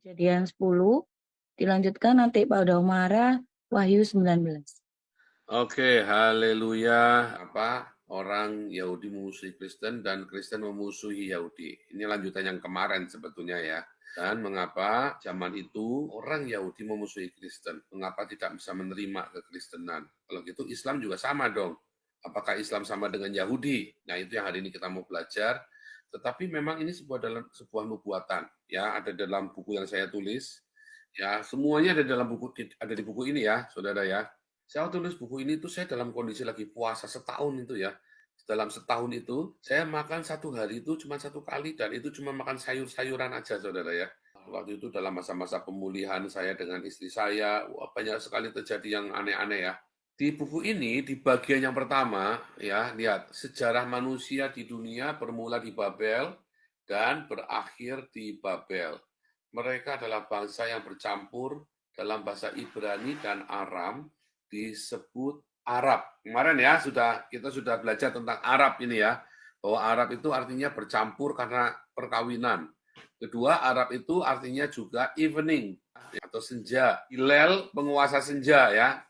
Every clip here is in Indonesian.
Kejadian 10, dilanjutkan nanti pada Umara, Wahyu 19. Oke, haleluya. Orang Yahudi memusuhi Kristen dan Kristen memusuhi Yahudi. Ini lanjutan yang kemarin sebetulnya ya. Dan mengapa zaman itu orang Yahudi memusuhi Kristen? Mengapa tidak bisa menerima kekristenan? Kalau gitu Islam juga sama dong. Apakah Islam sama dengan Yahudi? Nah, itu yang hari ini kita mau belajar. Tetapi memang ini sebuah nubuatan, ya, ada dalam buku yang saya tulis. Ya, semuanya ada di buku ini ya, Saudara ya. Saya tulis buku ini tuh saya dalam kondisi lagi puasa setahun itu ya. Dalam setahun itu, saya makan satu hari itu cuma satu kali dan itu cuma makan sayur-sayuran aja, Saudara ya. Waktu itu dalam masa-masa pemulihan saya dengan istri saya, wah, banyak sekali terjadi yang aneh-aneh ya. Di buku ini, di bagian yang pertama, ya, lihat, sejarah manusia di dunia bermula di Babel dan berakhir di Babel. Mereka adalah bangsa yang bercampur dalam bahasa Ibrani dan Aram, disebut Arab. Kemarin ya kita sudah belajar tentang Arab ini ya, bahwa Arab itu artinya bercampur karena perkawinan. Kedua, Arab itu artinya juga evening atau senja. Hilal penguasa senja ya.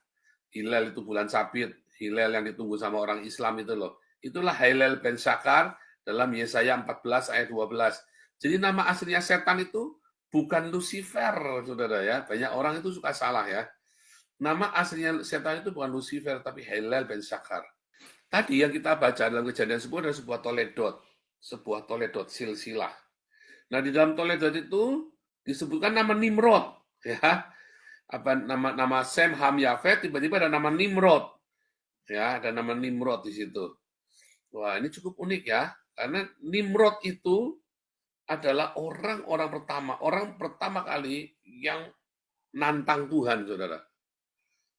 Hilal itu bulan sabit. Hilal yang ditunggu sama orang Islam itu loh. Itulah Hilal ben Syakar dalam Yesaya 14 ayat 12. Jadi nama aslinya setan itu bukan Lucifer, Saudara ya. Banyak orang itu suka salah ya. Nama aslinya setan itu bukan Lucifer, tapi Hilal ben Syakar. Tadi yang kita baca dalam Kejadian 10 adalah sebuah toledot silsilah. Nah, di dalam toledot itu disebutkan nama Nimrod, ya. Nama Sem, Ham, Yafet, tiba-tiba ada nama Nimrod. Ya, ada nama Nimrod di situ. Wah, ini cukup unik ya, karena Nimrod itu adalah orang pertama kali yang nantang Tuhan, Saudara.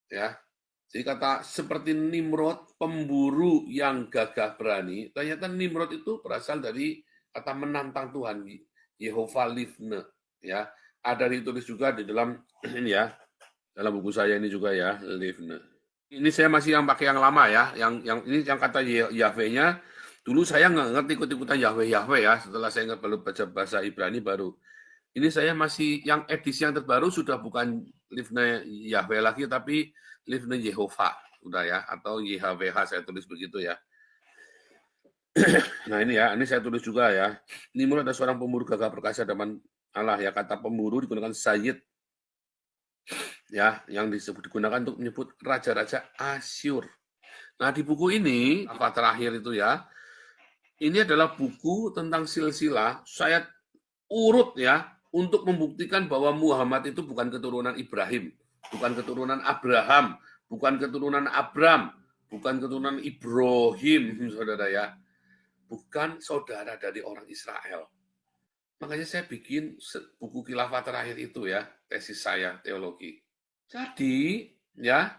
Ya. Jadi kata seperti Nimrod, pemburu yang gagah berani, ternyata Nimrod itu berasal dari kata menantang Tuhan, Yehova Livne, ya. Ada ditulis juga di dalam ini ya, dalam buku saya ini juga ya, Livne. Ini saya masih yang pakai yang lama ya, yang ini yang kata Yahweh-nya. Dulu saya nggak ngerti ikut-ikutan Yahweh ya, setelah saya nggak perlu baca bahasa Ibrani baru. Ini saya masih yang edisi yang terbaru sudah bukan Livne Yahweh lagi, tapi Livne Yehova, udah ya, atau YHWH saya tulis begitu ya. Nah ini ya, ini saya tulis juga ya. Nimrod ada seorang pemburu gagah perkasa zaman Allah ya, kata pemburu digunakan Sayyid ya, yang digunakan untuk menyebut raja-raja Asyur. Nah di buku ini, apa terakhir itu ya, ini adalah buku tentang silsilah, saya urut ya, untuk membuktikan bahwa Muhammad itu bukan keturunan Ibrahim, bukan keturunan Abraham, bukan keturunan Abram, bukan keturunan Ibrahim, saudara ya. Bukan saudara dari orang Israel. Makanya saya bikin buku khilafah terakhir itu ya, tesis saya, teologi. Jadi, ya,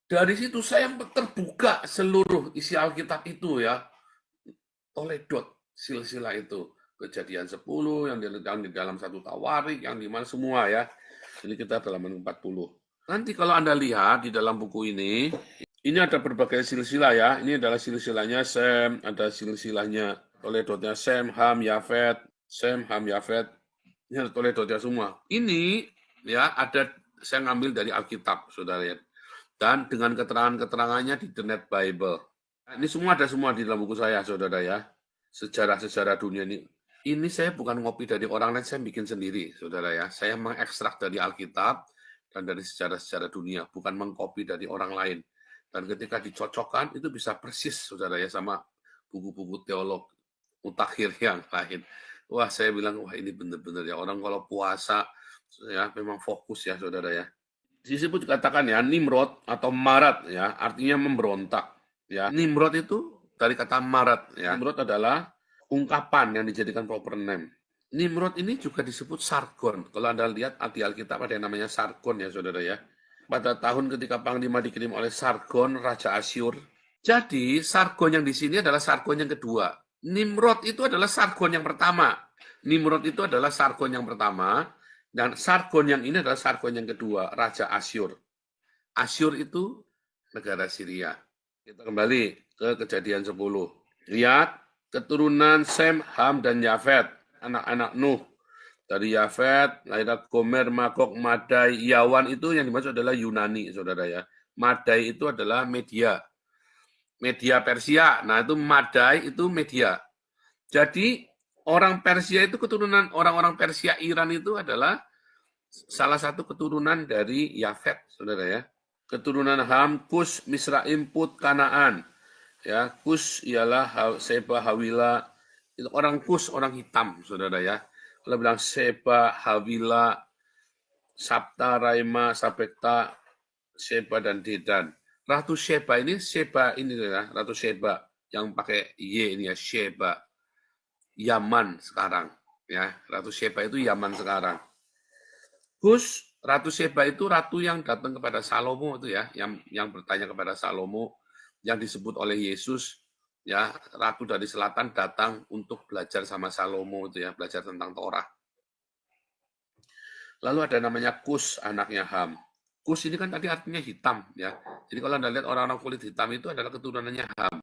dari situ saya terbuka seluruh isi Alkitab itu ya, toledot silsilah itu. Kejadian 10, yang di dalam satu Tawarik, yang di mana semua ya. Ini kita dalam 40. Nanti kalau Anda lihat di dalam buku ini ada berbagai silsilah ya. Ini adalah silsilahnya Sem, ada silsilahnya toledotnya Sem, Ham, Yafet, Sem, Ham, Yafet. Ini ada toledotnya semua. Ini ya ada saya ngambil dari Alkitab, saudara ya. Dan dengan keterangan-keterangannya di The Net Bible. Ini semua ada semua di dalam buku saya, saudara ya. Sejarah-sejarah dunia ini. Ini saya bukan ngopi dari orang lain, saya bikin sendiri, saudara ya. Saya mengekstrak dari Alkitab dan dari sejarah-sejarah dunia, bukan mengkopi dari orang lain. Dan ketika dicocokkan, itu bisa persis, saudara ya, sama buku-buku teolog mutakhir yang lain. Wah, saya bilang, wah ini benar-benar ya, orang kalau puasa, ya memang fokus ya, saudara ya. Disebut dikatakan ya, Nimrod atau Marat ya, artinya memberontak. Ya, Nimrod itu dari kata Marat ya. Nimrod adalah ungkapan yang dijadikan proper name. Nimrod ini juga disebut Sargon. Kalau Anda lihat di Alkitab ada yang namanya Sargon ya, saudara ya. Pada tahun ketika Panglima dikirim oleh Sargon, Raja Asyur. Jadi, Sargon yang di sini adalah Sargon yang kedua. Nimrod itu adalah Sargon yang pertama. Nimrod itu adalah Sargon yang pertama. Dan Sargon yang ini adalah Sargon yang kedua, Raja Asyur. Asyur itu negara Syria. Kita kembali ke Kejadian 10. Lihat, keturunan Sem, Ham, dan Yafet, anak-anak Nuh. Dari Yafet, lahirlah Gomer, Magog, Madai, Yawan itu yang dimaksud adalah Yunani, saudara ya. Madai itu adalah media. Media Persia. Nah, itu Madai itu media. Jadi, orang Persia itu keturunan orang-orang Persia Iran itu adalah salah satu keturunan dari Yafet, saudara ya. Keturunan Ham, Kus, Misraim, Put, Kanaan. Ya, Kus ialah Seba, Hawila. Itu orang Kus, orang hitam, saudara ya. Kalau bilang Seba, Hawila, Sabta, Raima, Sabekta, Seba, dan Dedan. Ratu Sheba ini ya, Ratu Sheba yang pakai Y ini ya, Sheba. Yaman sekarang. Ya, Ratu Sheba itu Yaman sekarang. Kus, Ratu Sheba itu ratu yang datang kepada Salomo itu ya, yang bertanya kepada Salomo, yang disebut oleh Yesus, ya, ratu dari selatan datang untuk belajar sama Salomo itu ya, belajar tentang Torah. Lalu ada namanya Kus, anaknya Ham. Kus ini kan tadi artinya hitam ya. Jadi kalau Anda lihat orang-orang kulit hitam itu adalah keturunannya Ham.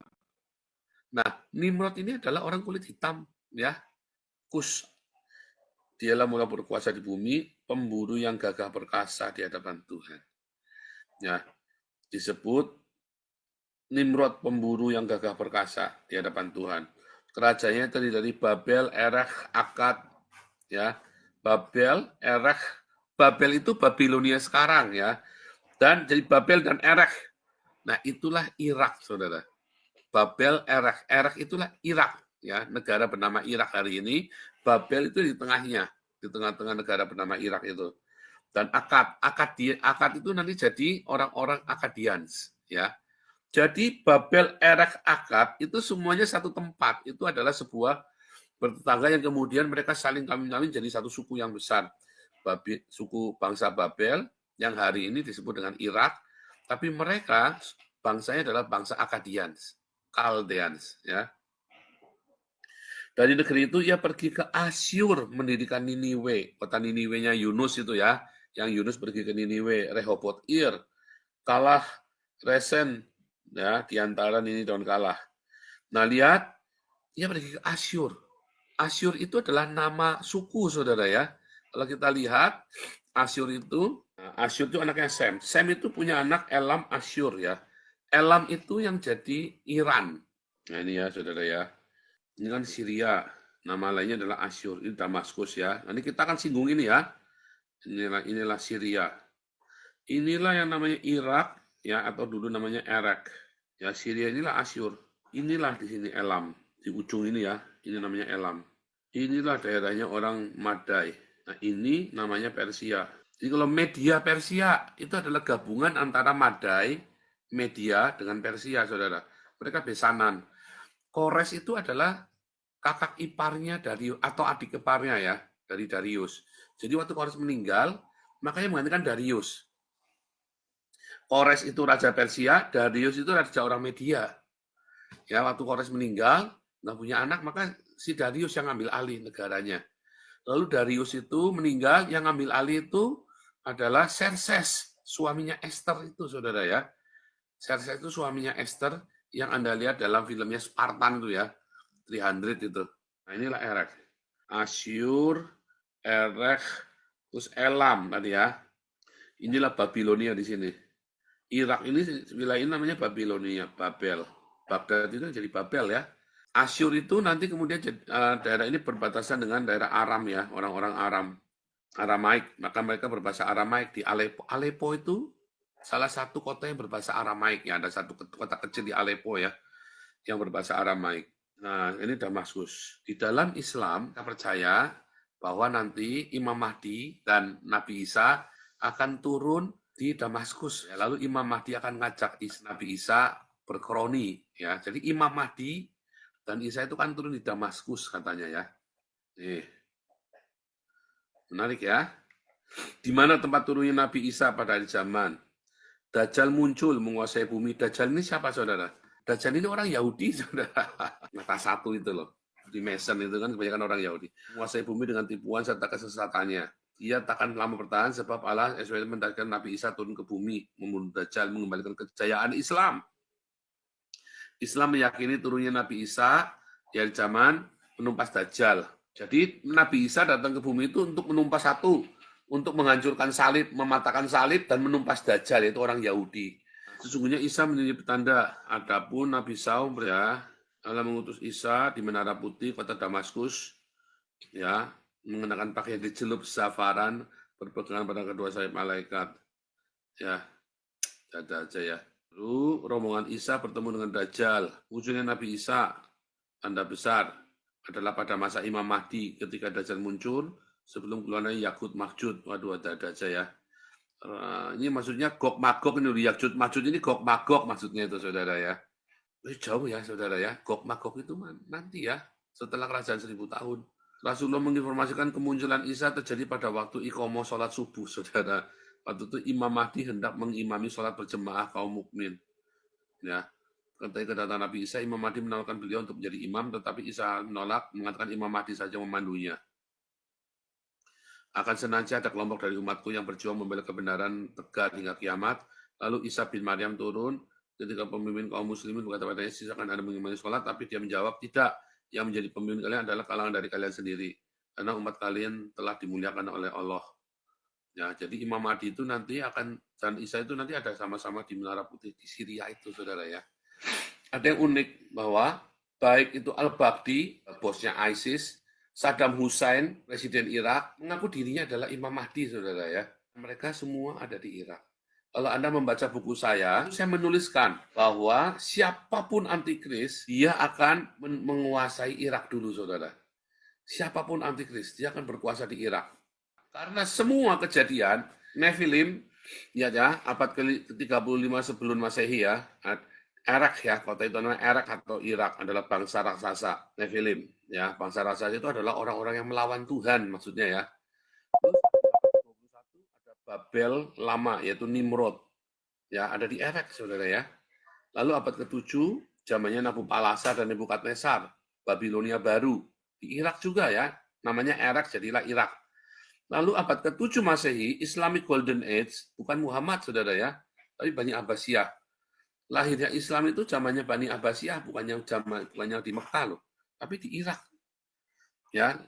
Nah, Nimrod ini adalah orang kulit hitam ya. Kus, dialah mula berkuasa di bumi, pemburu yang gagah perkasa di hadapan Tuhan. Ya, disebut Nimrod, pemburu yang gagah perkasa di hadapan Tuhan. Kerajaannya terdiri dari Babel, Erech, Akkad, ya. Babel, Erech, Babel itu Babilonia sekarang ya. Dan jadi Babel dan Erech. Nah, itulah Irak, Saudara. Babel, Erech. Erech itulah Irak, ya. Negara bernama Irak hari ini. Babel itu di tengahnya, di tengah-tengah negara bernama Irak itu. Dan Akkad itu nanti jadi orang-orang Akkadians, ya. Jadi Babel, Erech, Akkad itu semuanya satu tempat. Itu adalah sebuah bertetangga yang kemudian mereka saling kawin-kawin jadi satu suku yang besar. Suku bangsa Babel yang hari ini disebut dengan Irak, tapi mereka bangsanya adalah bangsa Akkadians, Chaldeans, ya. Dari negeri itu ia pergi ke Asyur mendirikan Niniwe, kota Niniwe-nya Yunus itu ya, yang Yunus pergi ke Niniwe, Rehoboth Ir, kalah Resen, ya, di antara Nini dan kalah. Nah, lihat, ia pergi ke Asyur. Asyur itu adalah nama suku, saudara ya. Kalau kita lihat, Asyur itu anaknya Sem. Sem itu punya anak Elam Asyur ya. Elam itu yang jadi Iran. Nah, ini ya, saudara ya. Ini kan Syria. Nama lainnya adalah Asyur. Ini Damaskus ya. Nanti kita akan singgung ini ya. Inilah Syria. Inilah yang namanya Irak ya, atau dulu namanya Erech. Ya, Syria inilah Asyur. Inilah di sini Elam. Di ujung ini ya. Ini namanya Elam. Inilah daerahnya orang Madai. Nah, ini namanya Persia. Jadi kalau media Persia itu adalah gabungan antara Madai, media dengan Persia, saudara. Mereka besanan. Kores itu adalah kakak iparnya atau adik iparnya ya, dari Darius. Jadi waktu Kores meninggal, makanya menggantikan Darius. Kores itu raja Persia, Darius itu raja orang Media. Ya, waktu Kores meninggal, nggak punya anak, maka si Darius yang ambil alih negaranya. Lalu Darius itu meninggal, yang ambil alih itu adalah Xerxes, suaminya Esther itu, saudara ya. Xerxes itu suaminya Esther, yang Anda lihat dalam filmnya Spartan itu ya, 300 itu. Nah, inilah Erech. Asyur, Erech, terus Elam tadi ya. Inilah Babilonia di sini. Irak ini, wilayah ini namanya Babilonia, Babel. Baghdad itu jadi Babel ya. Asyur itu nanti kemudian daerah ini berbatasan dengan daerah Aram ya, orang-orang Aramaik. Maka mereka berbahasa Aramaik di Aleppo. Aleppo itu salah satu kota yang berbahasa Aramaik ya. Ada satu kota kecil di Aleppo ya yang berbahasa Aramaik. Nah, ini Damaskus. Di dalam Islam kita percaya bahwa nanti Imam Mahdi dan Nabi Isa akan turun di Damaskus. Lalu Imam Mahdi akan ngajak Nabi Isa berkroni ya. Jadi Imam Mahdi dan Isa itu kan turun di Damaskus katanya ya. Nih. Menarik ya. Di mana tempat turunnya Nabi Isa pada hari zaman? Dajjal muncul menguasai bumi. Dajjal ini siapa, saudara? Dajjal ini orang Yahudi, saudara. Mata satu itu loh. Di Mason itu kan kebanyakan orang Yahudi. Menguasai bumi dengan tipuan serta kesesatannya. Dia takkan lama bertahan sebab Allah SWT mendatangkan Nabi Isa turun ke bumi, membunuh Dajjal, mengembalikan kejayaan Islam. Islam meyakini turunnya Nabi Isa di hari zaman menumpas Dajjal. Jadi Nabi Isa datang ke bumi itu untuk menumpas satu, untuk menghancurkan salib, mematahkan salib, dan menumpas Dajjal, yaitu orang Yahudi. Sesungguhnya Isa menjadi petanda. Adapun Nabi Saum, ya, Allah mengutus Isa di Menara Putih, kota Damaskus, ya, mengenakan pakaian dicelup zafaran, berpegangan pada kedua sayap malaikat. Ya, ada aja ya. Lalu rombongan Isa bertemu dengan Dajjal. Wujudnya Nabi Isa, tanda besar, adalah pada masa Imam Mahdi ketika Dajjal muncul sebelum keluarnya Yakut Makjud. Waduh, ada aja ya. Ini maksudnya Gog Magog ini, Yakut Makjud ini Gog Magog maksudnya itu, saudara ya. Jauh ya, saudara ya. Gog Magog itu nanti ya, setelah kerajaan 1000 tahun. Rasulullah menginformasikan kemunculan Isa terjadi pada waktu iqamah sholat subuh, saudara. Waktu itu Imam Mahdi hendak mengimami sholat berjemaah kaum mukmin. Ya, ketika kedatangan Nabi Isa, Imam Mahdi menawarkan beliau untuk menjadi imam, tetapi Isa menolak, mengatakan Imam Mahdi saja memandunya. Akan senantiasa ada kelompok dari umatku yang berjuang membela kebenaran tegak hingga kiamat. Lalu Isa bin Maryam turun, ketika pemimpin kaum muslimin berkata padanya, silakan Anda mengimami sholat, tapi dia menjawab, tidak, yang menjadi pemimpin kalian adalah kalangan dari kalian sendiri, karena umat kalian telah dimuliakan oleh Allah. Ya, jadi Imam Mahdi itu nanti akan, dan Isa itu nanti ada sama-sama di Menara Putih di Syria itu, saudara ya. Ada yang unik bahwa baik itu Al-Baghdadi, bosnya ISIS, Saddam Hussein, presiden Irak, mengaku dirinya adalah Imam Mahdi, saudara ya. Mereka semua ada di Irak. Kalau Anda membaca buku saya menuliskan bahwa siapapun antikris, dia akan menguasai Irak dulu, saudara. Siapapun antikris, dia akan berkuasa di Irak. Karena semua kejadian, Nephilim, ya, abad ke-35 sebelum Masehi ya, Erak ya, kota itu namanya Erak atau Irak adalah bangsa raksasa, Nephilim. Ya, bangsa raksasa itu adalah orang-orang yang melawan Tuhan, maksudnya ya. Terus 21 ada Babel lama, yaitu Nimrod. Ya, ada di Erak, saudara ya. Lalu abad ke-7, zamannya Nabukadnezar dan Nebukadnezar, Babilonia baru. Di Irak juga ya, namanya Erak, jadilah Irak. Lalu abad ke-7 Masehi, Islamic Golden Age, bukan Muhammad, saudara ya, tapi Bani Abbasiyah. Lahirnya Islam itu zamannya Bani Abbasiyah, bukannya di Mekah loh, tapi di Irak. Ya,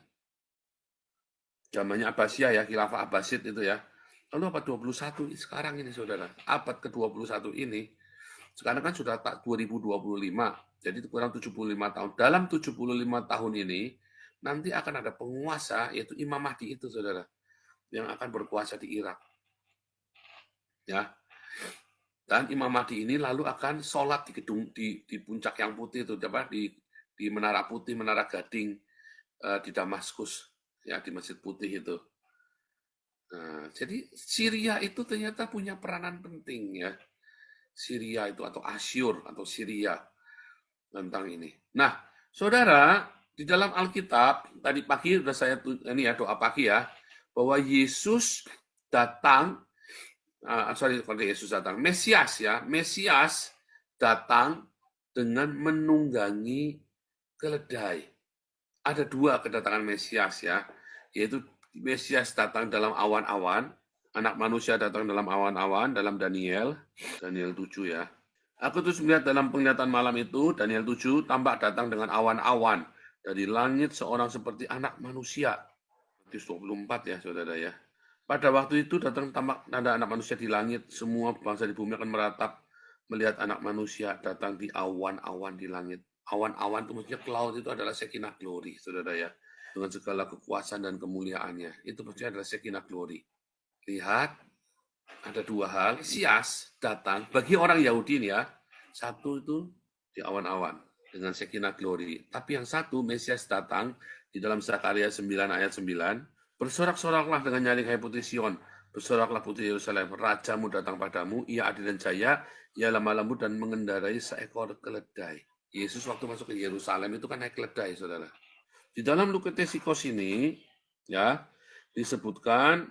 zamannya Abbasiyah ya, Khilafah Abbasid itu ya. Lalu abad 21 sekarang ini, saudara, abad ke-21 ini, sekarang kan sudah 2025, jadi kurang 75 tahun. Dalam 75 tahun ini, nanti akan ada penguasa, yaitu Imam Mahdi itu, saudara, yang akan berkuasa di Irak. Ya, dan Imam Mahdi ini lalu akan sholat di gedung di puncak yang putih itu, di Menara Putih, Menara Gading di Damaskus, ya, di Masjid Putih itu. Nah, jadi Syria itu ternyata punya peranan penting ya. Syria itu atau Asyur atau Syria tentang ini. Nah, saudara, di dalam Alkitab tadi pagi sudah saya ini ya, doa pagi ya, bahwa Yesus datang, Yesus datang, Mesias ya, Mesias datang dengan menunggangi keledai. Ada dua kedatangan Mesias ya, yaitu Mesias datang dalam awan-awan, anak manusia datang dalam awan-awan, dalam Daniel 7 ya. Aku terus melihat dalam penglihatan malam itu, Daniel 7, tampak datang dengan awan-awan. Dari langit seorang seperti anak manusia. Matius 24 ya, saudara ya. Pada waktu itu datang tampak ada anak manusia di langit. Semua bangsa di bumi akan meratap melihat anak manusia datang di awan-awan di langit. Awan-awan itu maksudnya cloud itu adalah Shekinah glory, saudara ya. Dengan segala kekuasaan dan kemuliaannya. Itu maksudnya adalah Shekinah glory. Lihat, ada dua hal. Mesias datang bagi orang Yahudi nih ya. Satu itu di awan-awan dengan Shekinah glory. Tapi yang satu, Mesias datang di dalam Zakaria 9 ayat 9. Bersorak-soraklah dengan nyaring hai putri Sion. Bersoraklah putri Yerusalem. Rajamu datang padamu. Ia adil dan jaya. Ia lemah lembut dan mengendarai seekor keledai. Yesus waktu masuk ke Yerusalem itu kan naik keledai, saudara. Di dalam Leviticus ini ya disebutkan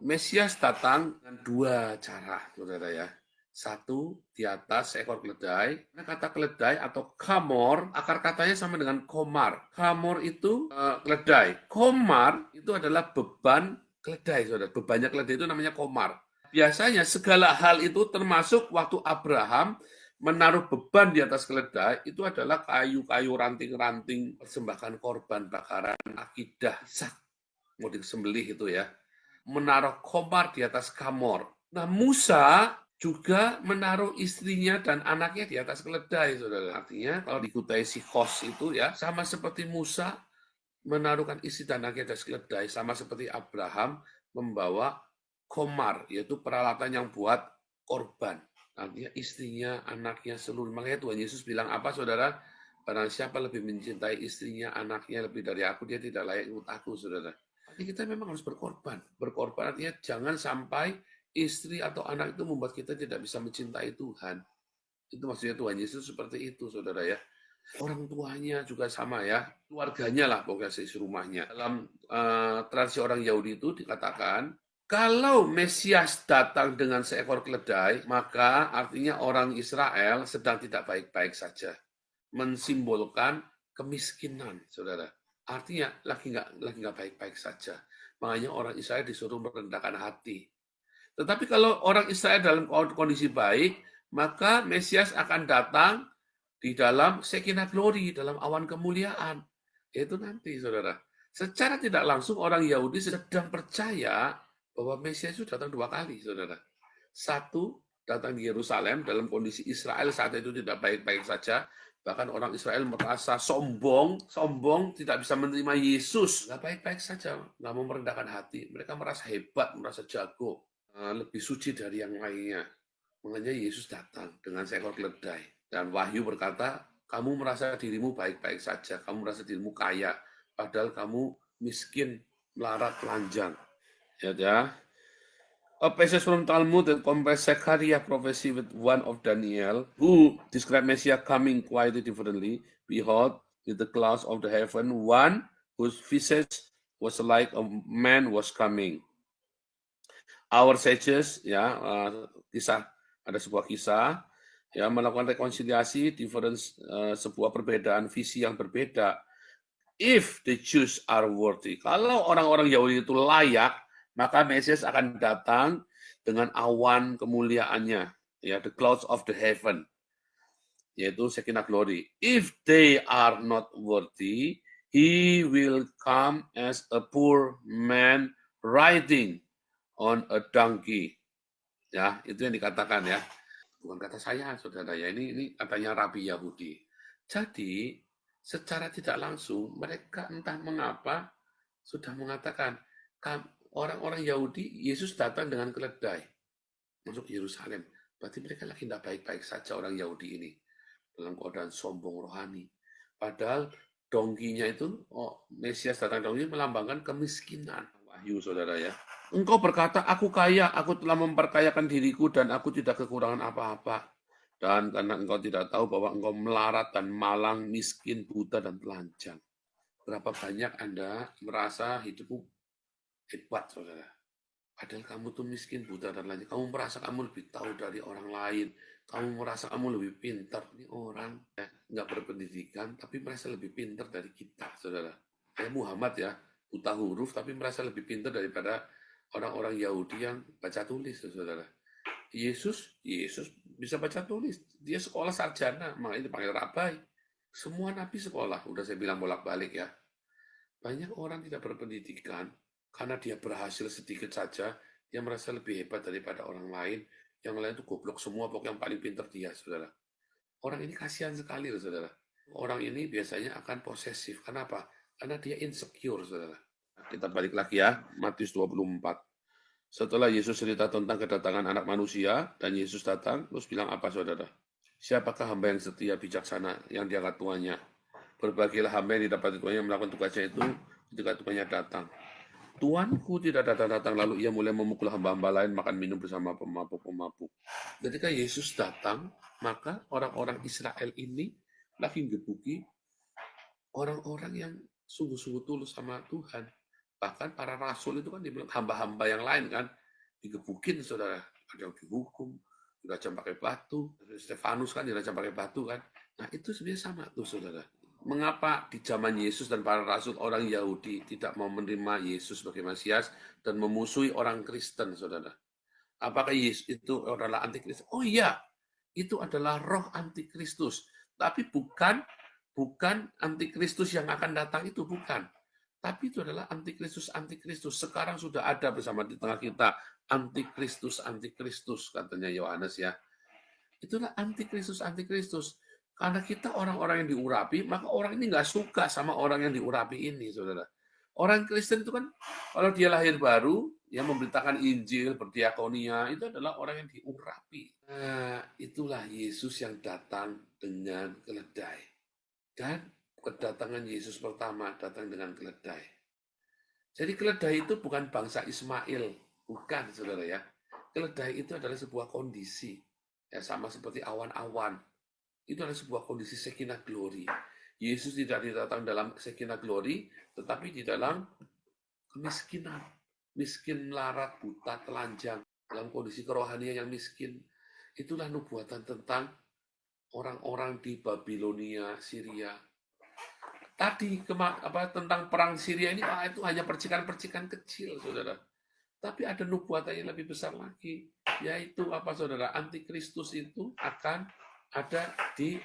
Mesias datang dengan dua cara, saudara ya. Satu, di atas seekor keledai. Kata keledai atau kamor, akar katanya sama dengan komar. Kamor itu keledai. Komar itu adalah beban keledai, saudara. Bebannya keledai itu namanya komar. Biasanya segala hal itu termasuk waktu Abraham menaruh beban di atas keledai itu adalah kayu-kayu ranting-ranting persembahkan korban bakaran akidah Ishak mau disembelih itu ya. Menaruh komar di atas kamor. Nah, Musa juga menaruh istrinya dan anaknya di atas keledai, saudara. Artinya kalau di kutai Sikhos itu ya sama seperti Musa menaruhkan istri dan anaknya di atas keledai, sama seperti Abraham membawa komar, yaitu peralatan yang buat korban. Artinya istrinya, anaknya, seluruh. Makanya Tuhan Yesus bilang apa, saudara? Barang siapa lebih mencintai istrinya, anaknya lebih dari aku, dia tidak layak ikut aku, saudara. Artinya kita memang harus berkorban. Berkorban artinya jangan sampai istri atau anak itu membuat kita tidak bisa mencintai Tuhan. Itu maksudnya Tuhan Yesus seperti itu, saudara ya. Orang tuanya juga sama ya, keluarganya lah pokoknya seisi rumahnya. Dalam tradisi orang Yahudi itu dikatakan, kalau Mesias datang dengan seekor keledai, maka artinya orang Israel sedang tidak baik-baik saja. Mensimbolkan kemiskinan, saudara. Artinya lagi nggak baik-baik saja. Makanya orang Israel disuruh merendahkan hati. Tetapi kalau orang Israel dalam kondisi baik, maka Mesias akan datang di dalam Shekinah Glory, dalam awan kemuliaan. Itu nanti, saudara. Secara tidak langsung orang Yahudi sedang percaya bahwa Mesias itu datang 2 kali, saudara. Satu, datang di Yerusalem dalam kondisi Israel saat itu tidak baik-baik saja. Bahkan orang Israel merasa sombong, tidak bisa menerima Yesus. Nggak baik-baik saja, nggak mau merendahkan hati. Mereka merasa hebat, merasa jago, lebih suci dari yang lainnya. Makanya Yesus datang dengan seekor keledai. Dan Wahyu berkata, kamu merasa dirimu baik-baik saja, kamu merasa dirimu kaya, padahal kamu miskin, melarat, telanjang. Ya. A passage from Talmud that compares Zechariah prophecy with one of Daniel, who described Messiah coming quite differently. Behold, with the clouds of the heaven, one whose visage was like a man was coming. Our sages, ya, ada sebuah kisah, ya, melakukan rekonsiliasi, sebuah perbedaan visi yang berbeda. If the Jews are worthy, kalau orang-orang Yahudi itu layak, maka Mesias akan datang dengan awan kemuliaannya, ya, the clouds of the heaven, yaitu Shekinah glory. If they are not worthy, he will come as a poor man riding on a donkey. Ya, itu yang dikatakan ya. Bukan kata saya, saudara ya. Ini katanya Rabi Yahudi. Jadi, secara tidak langsung mereka entah mengapa sudah mengatakan orang-orang Yahudi, Yesus datang dengan keledai masuk Yerusalem. Berarti mereka lagi tidak baik-baik saja orang Yahudi ini. Dalam keadaan sombong rohani. Padahal dongkinya itu, Mesias datang dongki melambangkan kemiskinan. Wahyu, saudara ya. Engkau berkata, aku kaya, aku telah memperkayakan diriku dan aku tidak kekurangan apa-apa. Dan karena engkau tidak tahu bahwa engkau melarat dan malang, miskin, buta, dan telanjang. Berapa banyak Anda merasa hidupmu hebat, saudara. Padahal kamu tuh miskin, buta, dan telanjang. Kamu merasa kamu lebih tahu dari orang lain. Kamu merasa kamu lebih pintar. Ini orang nggak berpendidikan, tapi merasa lebih pintar dari kita, saudara. Kayak Muhammad ya, buta huruf, tapi merasa lebih pintar daripada orang-orang Yahudi yang baca tulis, saudara. Yesus bisa baca tulis. Dia sekolah sarjana, makanya dipanggil rabai. Semua nabi sekolah, udah saya bilang bolak-balik ya. Banyak orang tidak berpendidikan, karena dia berhasil sedikit saja, dia merasa lebih hebat daripada orang lain. Yang lain itu goblok semua, pokoknya yang paling pintar dia, saudara. Orang ini kasihan sekali, saudara. Orang ini biasanya akan posesif. Kenapa? Karena dia insecure, saudara. Kita balik lagi ya, Matius 24. Setelah Yesus cerita tentang kedatangan anak manusia, dan Yesus datang, terus bilang apa, saudara? Siapakah hamba yang setia, bijaksana, yang diangkat tuannya? Berbagilah hamba yang didapati tuannya melakukan tugasnya itu ketika tuannya datang. Tuanku tidak datang-datang, lalu ia mulai memukul hamba-hamba lain, makan minum bersama pemabuk-pemabuk. Ketika Yesus datang, maka orang-orang Israel ini lagi gebuki orang-orang yang sungguh-sungguh tulus sama Tuhan. Bahkan para rasul itu kan dibilang hamba-hamba yang lain kan, digebukin, saudara. Ada yang dihukum, dirajam pakai batu. Stefanus kan dirajam pakai batu kan. Nah itu sebenarnya sama tuh, saudara. Mengapa di zaman Yesus dan para rasul orang Yahudi tidak mau menerima Yesus sebagai Mesias dan memusuhi orang Kristen, saudara? Apakah Yesus itu adalah antikristus? Oh iya, itu adalah roh antikristus. Tapi bukan antikristus yang akan datang itu, bukan. Tapi itu adalah antikristus. Sekarang sudah ada bersama di tengah kita antikristus katanya Yohanes ya. Itulah antikristus. Karena kita orang-orang yang diurapi, maka orang ini nggak suka sama orang yang diurapi ini, saudara. Orang Kristen itu kan, kalau dia lahir baru, yang memberitakan Injil, berdiakonia, itu adalah orang yang diurapi. Nah, itulah Yesus yang datang dengan keledai. Dan kedatangan Yesus pertama datang dengan keledai. Jadi keledai itu bukan bangsa Ismail, bukan, saudara ya. Keledai itu adalah sebuah kondisi, ya sama seperti awan-awan. Itu adalah sebuah kondisi Shekinah glory. Yesus tidak datang dalam Shekinah glory, tetapi di dalam kemiskinan. Miskin, melarat, buta, telanjang. Dalam kondisi kerohanian yang miskin. Itulah nubuatan tentang orang-orang di Babilonia, Syria. Tadi tentang perang Syria ini, itu hanya percikan-percikan kecil, saudara. Tapi ada nubuatan yang lebih besar lagi, yaitu saudara? Antikristus itu akan ada di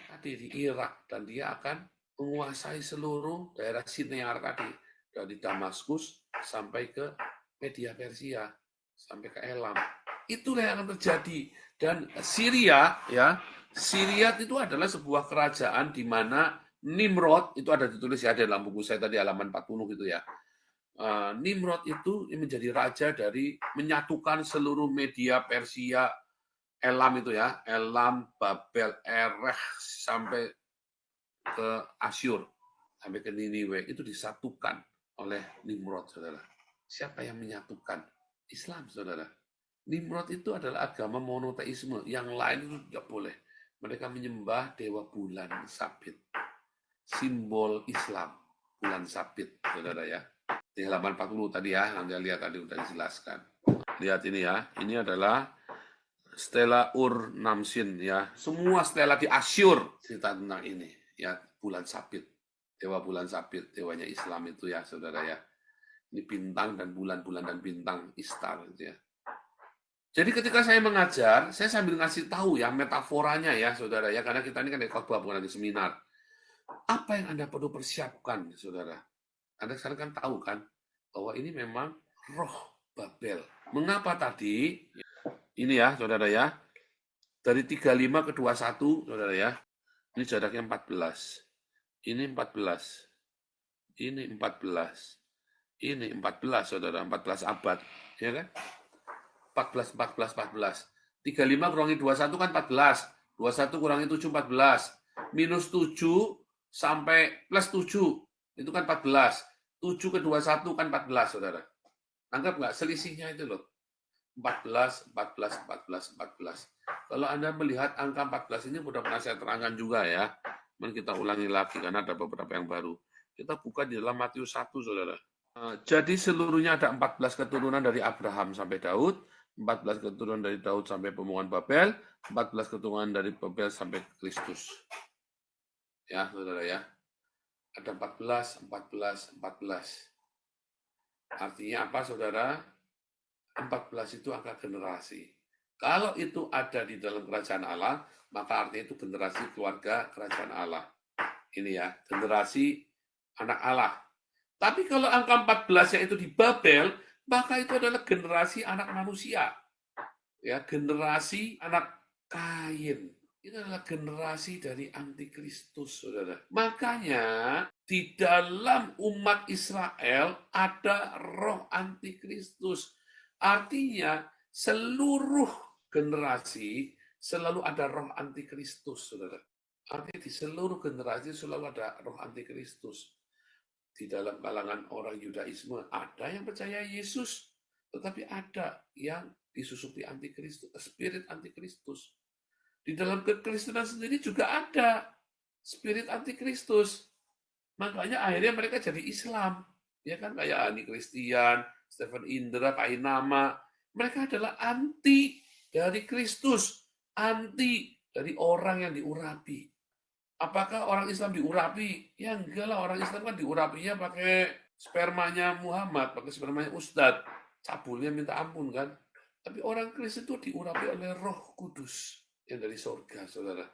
Irak, dan dia akan menguasai seluruh daerah Sinear tadi, dari Damaskus sampai ke Media Persia, sampai ke Elam. Itulah yang akan terjadi. Dan Syria itu adalah sebuah kerajaan di mana Nimrod, itu ada ditulis ya dalam buku saya tadi halaman 40 gitu ya. Nimrod itu menjadi raja dari menyatukan seluruh Media Persia, Elam itu ya, Elam, Babel, Erech, sampai ke Asyur, sampai ke Niniwe, itu disatukan oleh Nimrod, saudara. Siapa yang menyatukan? Islam, saudara. Nimrod itu adalah agama monoteisme, yang lain itu tidak boleh. Mereka menyembah dewa bulan sabit. Simbol Islam, bulan sabit, saudara ya. Di halaman 40 tadi ya, Anda lihat tadi udah dijelaskan. Lihat ini ya, ini adalah Stella Ur-Namsin ya. Semua stella di Asyur cerita tentang ini ya, bulan sabit. Dewa bulan sabit, dewanya Islam itu ya, saudara ya. Ini bintang dan bulan dan bintang Istar gitu ya. Jadi ketika saya mengajar, saya sambil ngasih tahu ya metaforanya ya, saudara ya, karena kita ini kan di khotbah bukan di seminar. Apa yang Anda perlu persiapkan, saudara? Anda sekarang kan tahu kan bahwa ini memang roh Babel. Mengapa tadi? Ini ya, saudara ya. Dari 35 ke 21, saudara ya. Ini jaraknya 14. Ini 14. Ini 14. Ini 14, saudara, 14 abad, ya kan? 14. 35 kurangi 21 kan 14. 21 kurangi 7, 14. Minus 7 sampai plus 7, itu kan 14. 7 ke 21 kan 14, saudara. Anggap nggak selisihnya itu loh. 14. Kalau Anda melihat angka 14 ini, sudah pernah saya terangkan juga ya. Kita ulangi lagi, karena ada beberapa yang baru. Kita buka di dalam Matius 1, saudara. Jadi seluruhnya ada 14 keturunan dari Abraham sampai Daud, 14 keturunan dari Daud sampai pembuangan Babel, 14 keturunan dari Babel sampai Kristus. Ya, saudara ya. Ada 14. Artinya apa, saudara? 14 itu angka generasi. Kalau itu ada di dalam kerajaan Allah, maka artinya itu generasi keluarga kerajaan Allah. Ini ya, generasi anak Allah. Tapi kalau angka 14-nya itu di Babel, maka itu adalah generasi anak manusia. Ya, generasi anak Kain. Itu adalah generasi dari antikristus, saudara. Makanya di dalam umat Israel ada roh antikristus. Artinya seluruh generasi selalu ada roh antikristus, saudara. Artinya di seluruh generasi selalu ada roh antikristus. Di dalam kalangan orang Yudaisme ada yang percaya Yesus, tetapi ada yang disusupi antikristus, spirit antikristus. Di dalam kekristenan sendiri juga ada spirit antikristus. Makanya akhirnya mereka jadi Islam. Ya kan, kayak Ani Christian, Stephen Indra, Kainama. Mereka adalah anti dari Kristus, anti dari orang yang diurapi. Apakah orang Islam diurapi? Ya enggak lah, orang Islam kan diurapinya pakai spermanya Muhammad, pakai spermanya Ustadz. Cabulnya minta ampun kan. Tapi orang Kristen itu diurapi oleh Roh Kudus. yang dari surga, saudara.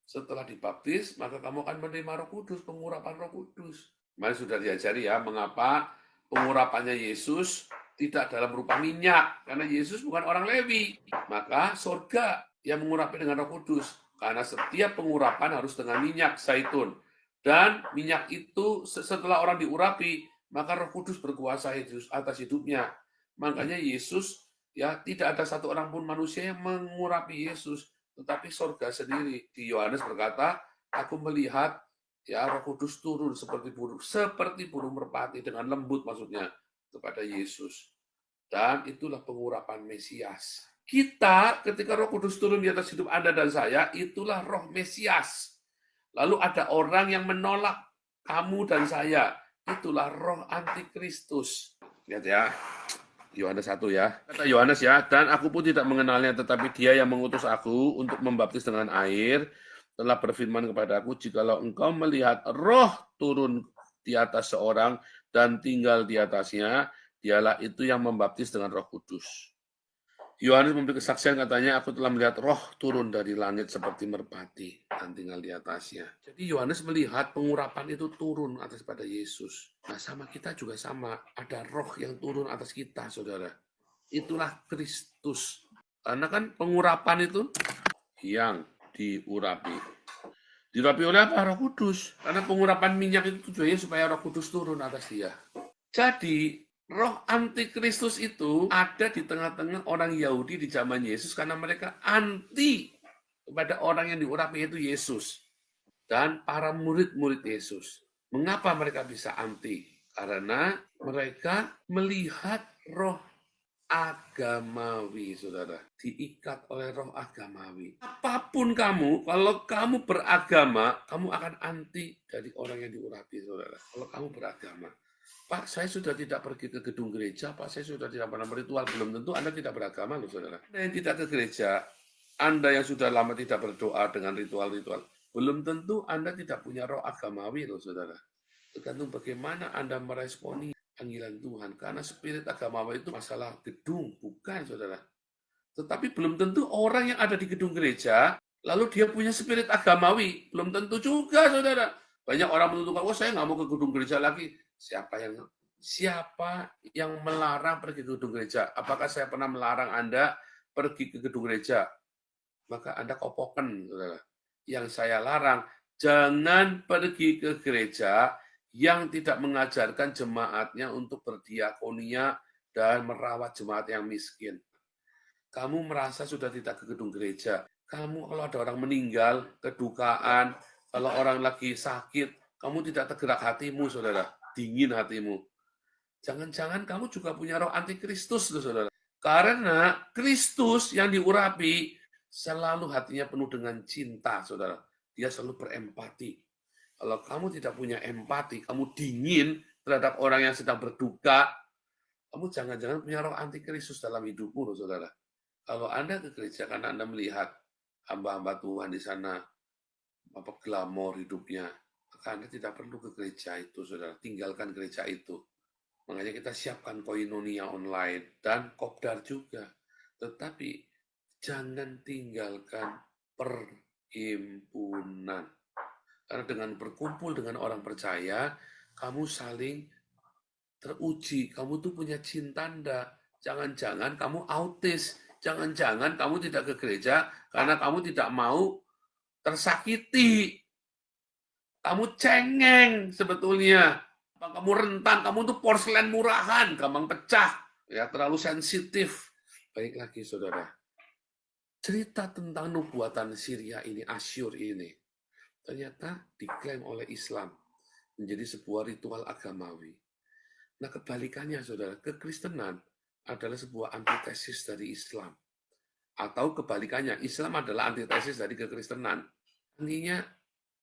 Setelah dibaptis, maka kamu akan menerima Roh Kudus, pengurapan Roh Kudus. Mari sudah diajari ya, mengapa pengurapannya Yesus tidak dalam berupa minyak, karena Yesus bukan orang Lewi. Maka surga yang mengurapi dengan Roh Kudus, karena setiap pengurapan harus dengan minyak zaitun. Dan minyak itu setelah orang diurapi, maka Roh Kudus berkuasa atas hidupnya. Makanya Yesus, ya, tidak ada satu orang pun manusia yang mengurapi Yesus, tetapi surga sendiri. Di Yohanes berkata, aku melihat, ya, Roh Kudus turun seperti burung merpati, dengan lembut maksudnya, kepada Yesus. Dan itulah pengurapan Mesias. Kita, ketika Roh Kudus turun di atas hidup Anda dan saya, itulah Roh Mesias. Lalu ada orang yang menolak kamu dan saya, itulah roh antikristus. Lihat ya, Yohanes 1 ya. Kata Yohanes ya, dan aku pun tidak mengenalnya, tetapi dia yang mengutus aku untuk membaptis dengan air, telah berfirman kepada aku, jikalau engkau melihat roh turun di atas seorang dan tinggal di atasnya, dialah itu yang membaptis dengan Roh Kudus. Yohanes memberi kesaksian, katanya, aku telah melihat roh turun dari langit seperti merpati dan tinggal di atasnya. Jadi Yohanes melihat pengurapan itu turun atas pada Yesus. Nah, sama kita juga sama. Ada roh yang turun atas kita, saudara. Itulah Kristus. Karena kan pengurapan itu yang diurapi. Diurapi oleh apa? Roh Kudus. Karena pengurapan minyak itu tujuannya supaya Roh Kudus turun atas dia. Jadi, roh antikristus itu ada di tengah-tengah orang Yahudi di zaman Yesus karena mereka anti kepada orang yang diurapi itu Yesus dan para murid-murid Yesus. Mengapa mereka bisa anti? Karena mereka melihat roh agamawi, saudara. Diikat oleh roh agamawi. Apapun kamu, kalau kamu beragama, kamu akan anti dari orang yang diurapi, saudara. Kalau kamu beragama. Pak, saya sudah tidak pergi ke gedung gereja, Pak, saya sudah tidak pernah berritual. Belum tentu Anda tidak beragama, loh, saudara. Anda yang tidak ke gereja, Anda yang sudah lama tidak berdoa dengan ritual-ritual, belum tentu Anda tidak punya roh agamawi, loh, saudara. Tergantung bagaimana Anda meresponi panggilan Tuhan. Karena spirit agamawi itu masalah gedung, bukan, saudara. Tetapi belum tentu orang yang ada di gedung gereja, lalu dia punya spirit agamawi. Belum tentu juga, saudara. Banyak orang menentukan, saya nggak mau ke gedung gereja lagi. Siapa yang melarang pergi ke gedung gereja? Apakah saya pernah melarang Anda pergi ke gedung gereja? Maka Anda kopokan, saudara. Yang saya larang, jangan pergi ke gereja yang tidak mengajarkan jemaatnya untuk berdiakonia dan merawat jemaat yang miskin. Kamu merasa sudah tidak ke gedung gereja. Kamu kalau ada orang meninggal, kedukaan, kalau orang lagi sakit, kamu tidak tergerak hatimu, saudara. Dingin hatimu. Jangan-jangan kamu juga punya roh antikristus, saudara. Karena Kristus yang diurapi selalu hatinya penuh dengan cinta, saudara. Dia selalu berempati. Kalau kamu tidak punya empati, kamu dingin terhadap orang yang sedang berduka, kamu jangan-jangan punya roh antikristus dalam hidupmu, saudara. Kalau Anda ke gereja karena Anda melihat hamba-hamba Tuhan di sana, glamor hidupnya, maka Anda tidak perlu ke gereja itu, saudara. Tinggalkan gereja itu. Makanya kita siapkan koinonia online dan kopdar juga. Tetapi jangan tinggalkan perhimpunan. Karena dengan berkumpul dengan orang percaya, kamu saling teruji. Kamu tuh punya cinta Anda. Jangan-jangan kamu autis. Jangan-jangan kamu tidak ke gereja karena kamu tidak mau tersakiti. Kamu cengeng sebetulnya. Kamu rentan, kamu tuh porselen murahan, gampang pecah. Ya, terlalu sensitif. Baik lagi, saudara. Cerita tentang nubuatan Syria ini, Asyur ini, ternyata diklaim oleh Islam menjadi sebuah ritual agamawi. Nah, kebalikannya, saudara, kekristenan adalah sebuah antitesis dari Islam. Atau kebalikannya, Islam adalah antitesis dari kekristenan. Artinya,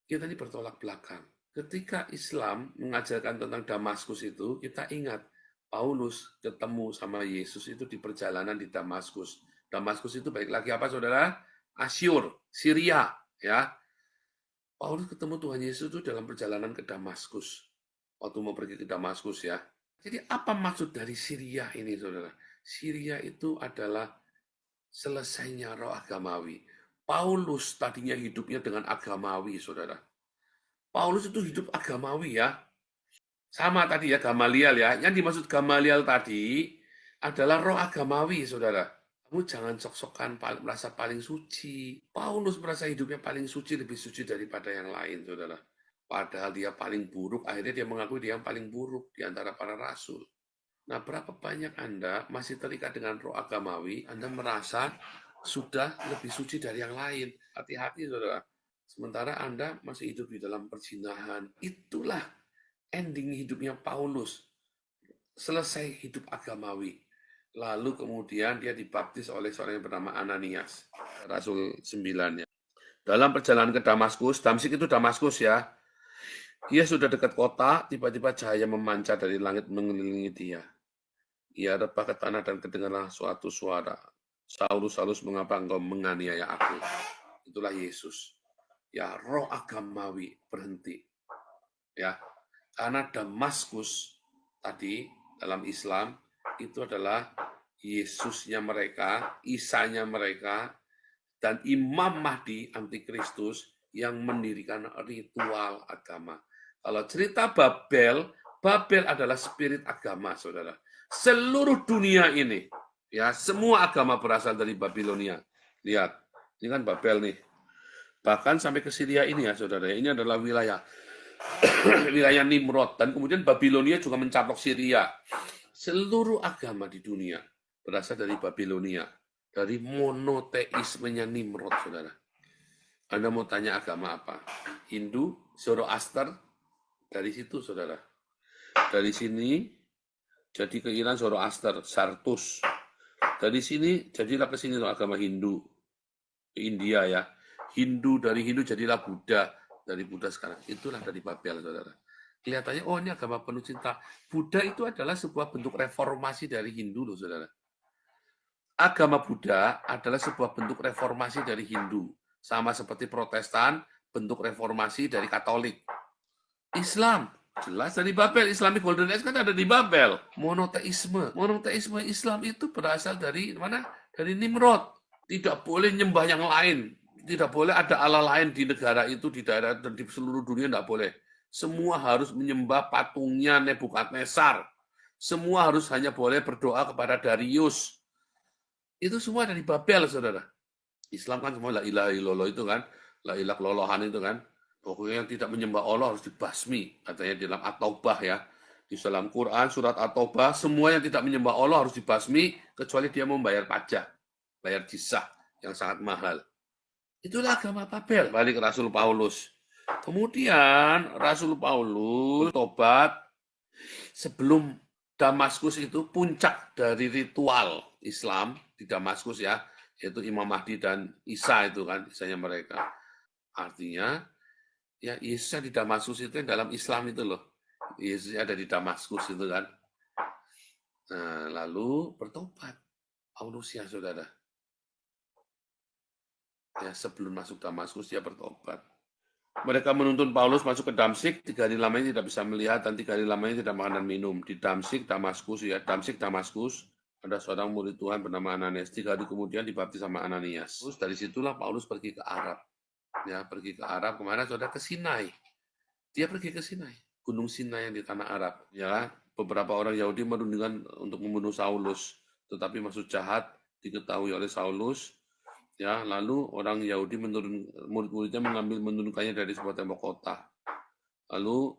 kita ini bertolak belakang. Ketika Islam mengajarkan tentang Damaskus itu, kita ingat Paulus ketemu sama Yesus itu di perjalanan di Damaskus. Damaskus itu baik lagi apa, saudara? Asyur, Syria, ya. Paulus ketemu Tuhan Yesus itu dalam perjalanan ke Damaskus. Waktu mau pergi ke Damaskus, ya. Jadi apa maksud dari Syria ini, saudara? Syria itu adalah selesainya roh agamawi. Paulus tadinya hidupnya dengan agamawi, saudara. Paulus itu hidup agamawi ya. Sama tadi ya, Gamaliel ya. Yang dimaksud Gamaliel tadi adalah roh agamawi, saudara. Kamu jangan sok-sokan merasa paling suci. Paulus merasa hidupnya paling suci, lebih suci daripada yang lain, saudara. Padahal dia paling buruk, akhirnya dia mengakui dia yang paling buruk di antara para rasul. Nah, berapa banyak Anda masih terikat dengan roh agamawi, Anda merasa sudah lebih suci dari yang lain. Hati-hati, saudara. Sementara Anda masih hidup di dalam perzinahan. Itulah ending hidupnya Paulus. Selesai hidup agamawi. Lalu kemudian dia dibaptis oleh seorang yang bernama Ananias. Rasul 9. Dalam perjalanan ke Damaskus, Damsik itu Damaskus ya. Dia sudah dekat kota, tiba-tiba cahaya memancar dari langit mengelilingi dia. Ia rebah ke tanah dan kedengaranlah suatu suara. Saulus, Saulus, mengapa engkau menganiaya aku? Itulah Yesus. Ya, roh agamawi berhenti. Ya, karena Damaskus tadi dalam Islam itu adalah Yesusnya mereka, Isanya mereka, dan Imam Mahdi antikristus yang mendirikan ritual agama. Kalau cerita Babel, Babel adalah spirit agama, saudara. Seluruh dunia ini, ya semua agama berasal dari Babilonia. Lihat, ini kan Babel nih. Bahkan sampai ke Syria ini ya, saudara. Ini adalah wilayah wilayah Nimrod, dan kemudian Babilonia juga mencaplok Syria. Seluruh agama di dunia berasal dari Babilonia, dari monoteismenya Nimrod, saudara. Anda mau tanya agama apa? Hindu, Zoroaster, dari situ, saudara. Dari sini, jadi ke Iran Zoroaster, Sartus. Dari sini, jadilah ke sini agama Hindu. Ke India ya. Hindu, dari Hindu jadilah Buddha. Dari Buddha sekarang. Itulah dari Babel, saudara. Kelihatannya, oh ini agama penuh cinta. Buddha itu adalah sebuah bentuk reformasi dari Hindu, loh, saudara. Agama Buddha adalah sebuah bentuk reformasi dari Hindu. Sama seperti Protestan, bentuk reformasi dari Katolik. Islam, jelas dari Babel. Islamic Golden Age kan ada di Babel. Monoteisme. Monoteisme Islam itu berasal dari mana? Dari Nimrod. Tidak boleh nyembah yang lain. Tidak boleh ada Allah lain di negara itu, di daerah dan di seluruh dunia, tidak boleh. Semua harus menyembah patungnya Nebukadnezar. Semua harus hanya boleh berdoa kepada Darius. Itu semua dari Babel, saudara. Islam kan semua la ilaha illallah itu kan, la ilaha kelolohan itu kan. Pokoknya yang tidak menyembah Allah harus dibasmi, katanya di dalam At-Taubah ya. Di dalam Quran, surat At-Taubah, semua yang tidak menyembah Allah harus dibasmi, kecuali dia membayar pajak, bayar jizah yang sangat mahal. Itulah agama Babel. Balik ke Rasul Paulus. Kemudian Rasul Paulus tobat sebelum Damaskus itu puncak dari ritual Islam di Damaskus ya, yaitu Imam Mahdi dan Isa itu kan, Isanya mereka. Artinya, ya Yesusnya di Damaskus itu yang dalam Islam itu loh. Yesusnya ada di Damaskus itu kan. Nah, lalu bertobat. Paulus ya saudara. Ya, sebelum masuk Damaskus dia bertobat. Mereka menuntun Paulus masuk ke Damsik, 3 hari lamanya tidak bisa melihat, dan 3 hari lamanya tidak makan dan minum. Di Damsik, Damaskus ya, Damsik, Damaskus, ada seorang murid Tuhan bernama Ananias. 3 hari kemudian dibaptis sama Ananias. Terus dari situlah Paulus pergi ke Arab. Ya, pergi ke Arab, kemana saudara? Ke Sinai. Dia pergi ke Sinai, Gunung Sinai yang di tanah Arab. Ya, beberapa orang Yahudi menudingkan untuk membunuh Saulus, tetapi maksud jahat diketahui oleh Saulus. Ya, lalu orang Yahudi murid-muridnya menurunkannya dari sebuah tembok kota. Lalu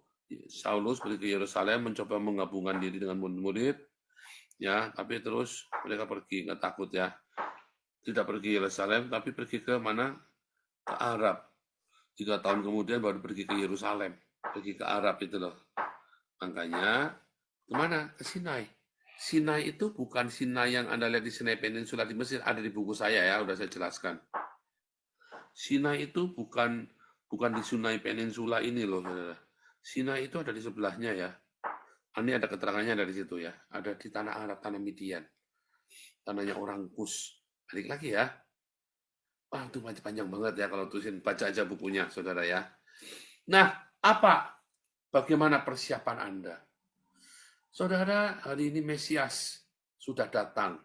Saulus pergi ke Yerusalem mencoba menggabungkan diri dengan murid-murid. Ya, tapi terus mereka pergi, nggak takut ya. Tidak pergi ke Yerusalem, tapi pergi ke mana? Ke Arab. 3 tahun kemudian baru pergi ke Yerusalem. Pergi ke Arab itu loh. Makanya, kemana? Ke Sinai. Sinai itu bukan Sinai yang Anda lihat di Sinai Peninsula di Mesir, ada di buku saya ya, udah saya jelaskan. Sinai itu bukan di Sinai Peninsula ini loh, saudara. Sinai itu ada di sebelahnya ya. Ini ada keterangannya dari situ ya. Ada di tanah Arab, tanah Midian. Tanahnya orang Kus. Balik lagi ya. Wah, itu panjang banget ya kalau tulisin. Baca aja bukunya, saudara ya. Nah, apa? Bagaimana persiapan Anda? Saudara, hari ini Mesias sudah datang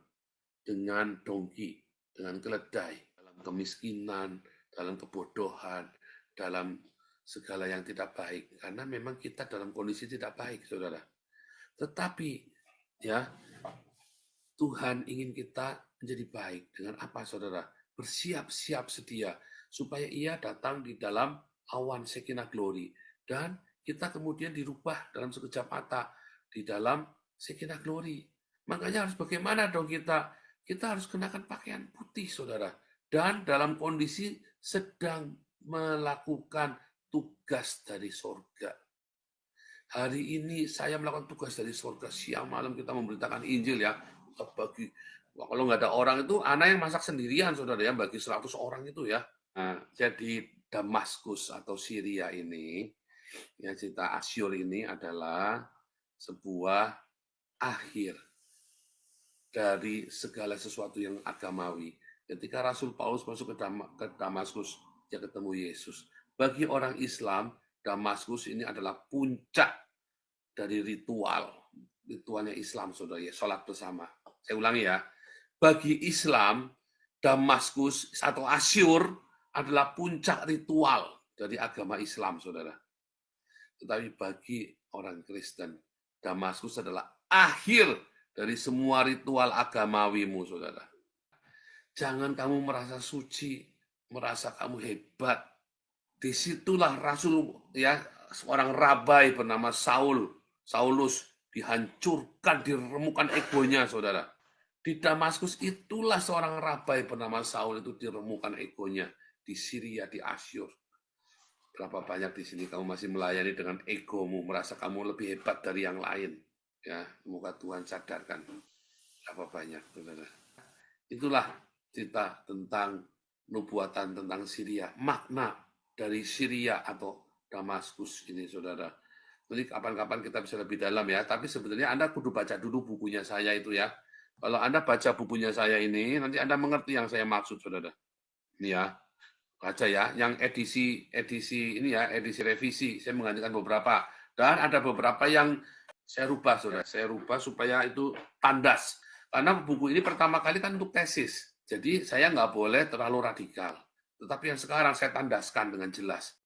dengan dongki, dengan keledai. Dalam kemiskinan, dalam kebodohan, dalam segala yang tidak baik. Karena memang kita dalam kondisi tidak baik, saudara. Tetapi ya, Tuhan ingin kita menjadi baik. Dengan apa, saudara? Bersiap-siap sedia supaya Ia datang di dalam awan Shekinah Glory. Dan kita kemudian dirubah dalam sekejap mata di dalam Shekinah Glory. Makanya harus bagaimana dong kita? Kita harus kenakan pakaian putih, saudara. Dan dalam kondisi sedang melakukan tugas dari sorga. Hari ini saya melakukan tugas dari sorga. Siang malam kita memberitakan Injil ya. Bagi kalau nggak ada orang itu, anak yang masak sendirian, saudara ya, bagi 100 orang itu ya. Nah, jadi Damaskus atau Syria ini, ya cerita Asyur ini adalah sebuah akhir dari segala sesuatu yang agamawi. Ketika Rasul Paulus masuk ke Damaskus, dia ketemu Yesus. Bagi orang Islam, Damaskus ini adalah puncak dari ritualnya Islam, saudara ya, sholat bersama. Saya ulangi ya, bagi Islam, Damaskus atau Asyur adalah puncak ritual dari agama Islam, saudara. Tetapi bagi orang Kristen, Damaskus adalah akhir dari semua ritual agamawimu, saudara. Jangan kamu merasa suci, merasa kamu hebat. Disitulah Rasul ya, seorang rabai bernama Saulus dihancurkan, diremukan egonya, saudara. Di Damaskus itulah seorang rabai bernama Saul itu diremukan egonya. Di Syria, di Asyur. Berapa banyak di sini kamu masih melayani dengan egomu, merasa kamu lebih hebat dari yang lain. Ya, semoga Tuhan sadarkan. Berapa banyak, saudara. Itulah cerita tentang nubuatan tentang Syria. Makna dari Syria atau Damaskus ini, saudara. Nanti kapan-kapan kita bisa lebih dalam ya. Tapi sebenarnya Anda kudu baca dulu bukunya saya itu ya. Kalau Anda baca bukunya saya ini, nanti Anda mengerti yang saya maksud, saudara. Ini ya, baca ya. Yang edisi ini ya, edisi revisi. Saya menggantikan beberapa. Dan ada beberapa yang saya rubah, saudara. Saya rubah supaya itu tandas. Karena buku ini pertama kali kan untuk tesis. Jadi saya nggak boleh terlalu radikal. Tetapi yang sekarang saya tandaskan dengan jelas.